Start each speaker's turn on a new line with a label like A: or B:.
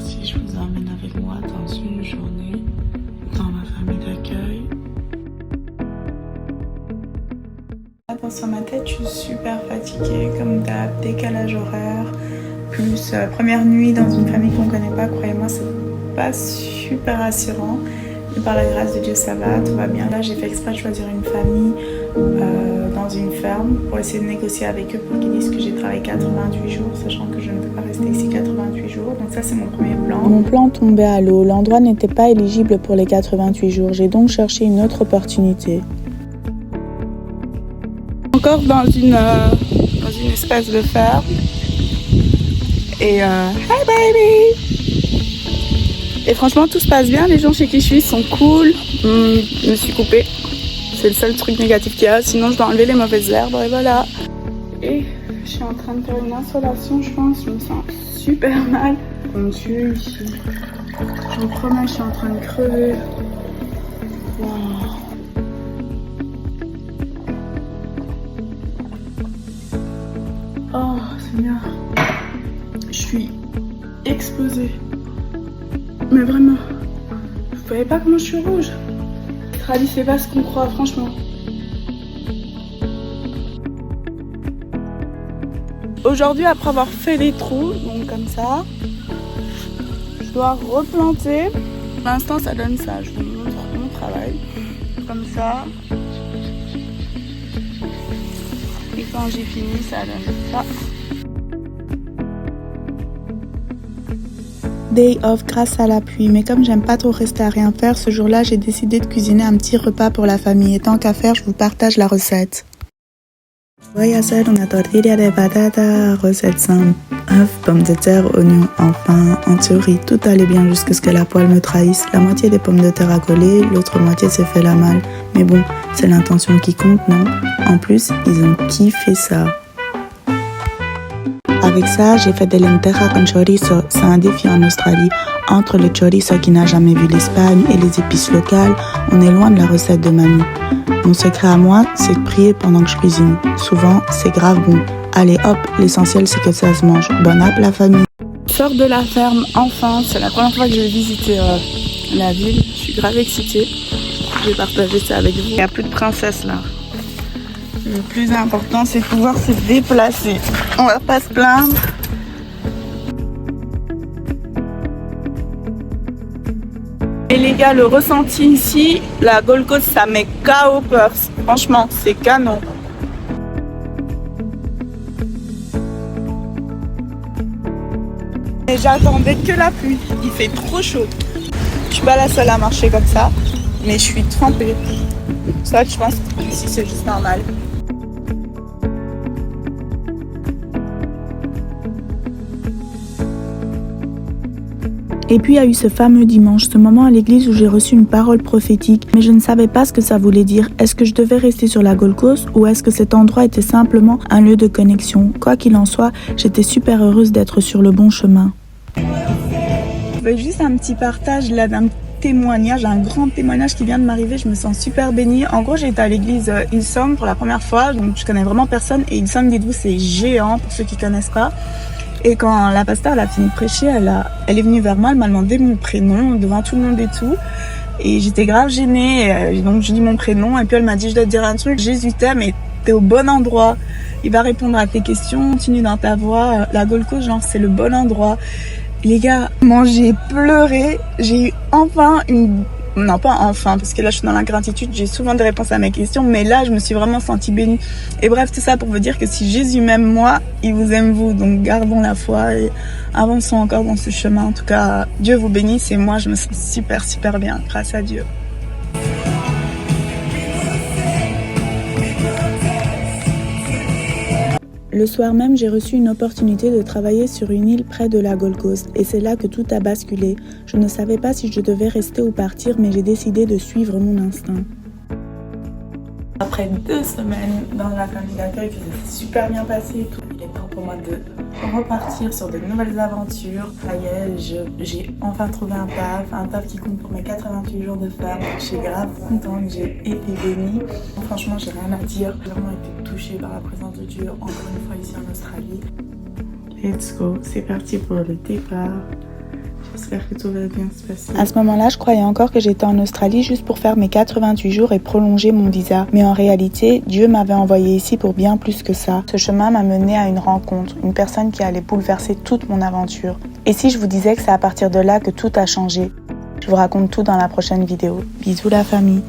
A: parti, je vous emmène avec moi dans une journée dans ma famille d'accueil. Sur ma tête, je suis super fatiguée, comme d'hab, décalage horaire, plus première nuit dans une famille qu'on connaît pas, croyez-moi, c'est pas super rassurant. Mais par la grâce de Dieu, ça va, tout va bien. Là, j'ai fait exprès de choisir une famille dans une ferme pour essayer de négocier avec eux pour qu'ils disent que j'ai travaillé 88 jours, sachant que je ne peux pas rester ici 88 jours. Donc ça, c'est mon premier plan.
B: Mon plan tombait à l'eau. L'endroit n'était pas éligible pour les 88 jours. J'ai donc cherché une autre opportunité.
A: Encore dans une espèce de ferme. Et hi baby! Et franchement, tout se passe bien. Les gens chez qui je suis sont cool. Je me suis coupée. C'est le seul truc négatif qu'il y a. Sinon, je dois enlever les mauvaises herbes. Et voilà. Et je suis en train de faire une insolation, je pense. Je me sens super mal. Mon Dieu, ici. Je vous promets, je suis en train de crever. Wow. Oh, Seigneur. Je suis explosée. Mais vraiment, vous voyez pas comment je suis rouge. Australie, c'est pas ce qu'on croit, franchement. Aujourd'hui, après avoir fait les trous, donc comme ça, je dois replanter. Pour l'instant, ça donne ça. Je vous montre mon travail. Comme ça. Et quand j'ai fini, ça donne ça.
B: Day off grâce à la pluie, mais comme j'aime pas trop rester à rien faire, ce jour-là, j'ai décidé de cuisiner un petit repas pour la famille. Et tant qu'à faire, je vous partage la recette. Voy a hacer una tortilla de patata, recette simple, œufs, pommes de terre, oignons, enfin, en théorie, tout allait bien jusqu'à ce que la poêle me trahisse. La moitié des pommes de terre a collé, l'autre moitié s'est fait la malle. Mais bon, c'est l'intention qui compte, non? En plus, ils ont kiffé ça. Avec ça, j'ai fait des lentejas con chorizo. C'est un défi en Australie. Entre le chorizo qui n'a jamais vu l'Espagne et les épices locales, on est loin de la recette de mamie. Mon secret à moi, c'est de prier pendant que je cuisine. Souvent, c'est grave bon. Allez hop, l'essentiel c'est que ça se mange. Bon app la famille.
A: Je sors de la ferme, enfin. C'est la première fois que je vais visiter la ville. Je suis grave excitée. Je vais partager ça avec vous. Il n'y a plus de princesse là. Le plus important, c'est de pouvoir se déplacer. On va pas se plaindre. Et les gars, le ressenti ici, la Gold Coast, ça met KO peur. Franchement, c'est canon. Et j'attendais que la pluie. Il fait trop chaud. Je suis pas la seule à marcher comme ça, mais je suis trempée. Ça, je pense qu'ici, c'est juste normal.
B: Et puis il y a eu ce fameux dimanche, ce moment à l'église où j'ai reçu une parole prophétique, mais je ne savais pas ce que ça voulait dire. Est-ce que je devais rester sur la Gold Coast ou est-ce que cet endroit était simplement un lieu de connexion? Quoi qu'il en soit, j'étais super heureuse d'être sur le bon chemin.
A: Juste un petit partage là d'un témoignage, un grand témoignage qui vient de m'arriver. Je me sens super bénie. En gros, j'ai été à l'église Hillsong pour la première fois, donc je connais vraiment personne. Et Hillsong, dites-vous, c'est géant pour ceux qui connaissent pas. Et quand la pasteur elle a fini de prêcher, elle est venue vers moi, elle m'a demandé mon prénom devant tout le monde et tout. Et j'étais grave gênée, donc je dis mon prénom et puis elle m'a dit je dois te dire un truc, Jésus t'aime et t'es au bon endroit. Il va répondre à tes questions, continue dans ta voie. La Gold Coast, genre c'est le bon endroit. Les gars, moi j'ai pleuré, j'ai eu enfin une... Non, pas enfin, parce que là je suis dans l'ingratitude, j'ai souvent des réponses à mes questions, mais là je me suis vraiment sentie bénie. Et bref, tout ça pour vous dire que si Jésus m'aime moi, il vous aime vous. Donc gardons la foi et avançons encore dans ce chemin. En tout cas, Dieu vous bénisse et moi je me sens super super bien grâce à Dieu.
B: Le soir même, j'ai reçu une opportunité de travailler sur une île près de la Gold Coast et c'est là que tout a basculé. Je ne savais pas si je devais rester ou partir, mais j'ai décidé de suivre mon instinct.
A: Après 2 semaines dans la famille d'accueil, ça s'est super bien passé. Il est temps pour moi de repartir sur de nouvelles aventures. Ça y est, j'ai enfin trouvé un taf qui compte pour mes 88 jours de femme. Je suis grave contente, j'ai été bénie. Franchement, j'ai rien à dire. J'ai vraiment été touchée par la présence de Dieu, encore une fois ici en Australie. Let's go, c'est parti pour le départ.
B: J'espère que tout va bien se passer.
A: À ce moment-là, je croyais encore que j'étais en Australie juste pour faire mes 88 jours et prolonger mon visa. Mais en réalité, Dieu m'avait envoyé ici pour bien plus que ça. Ce chemin m'a mené à une rencontre, une personne qui allait bouleverser toute mon aventure. Et si je vous disais que c'est à partir de là que tout a changé? Je vous raconte tout dans la prochaine vidéo. Bisous la famille.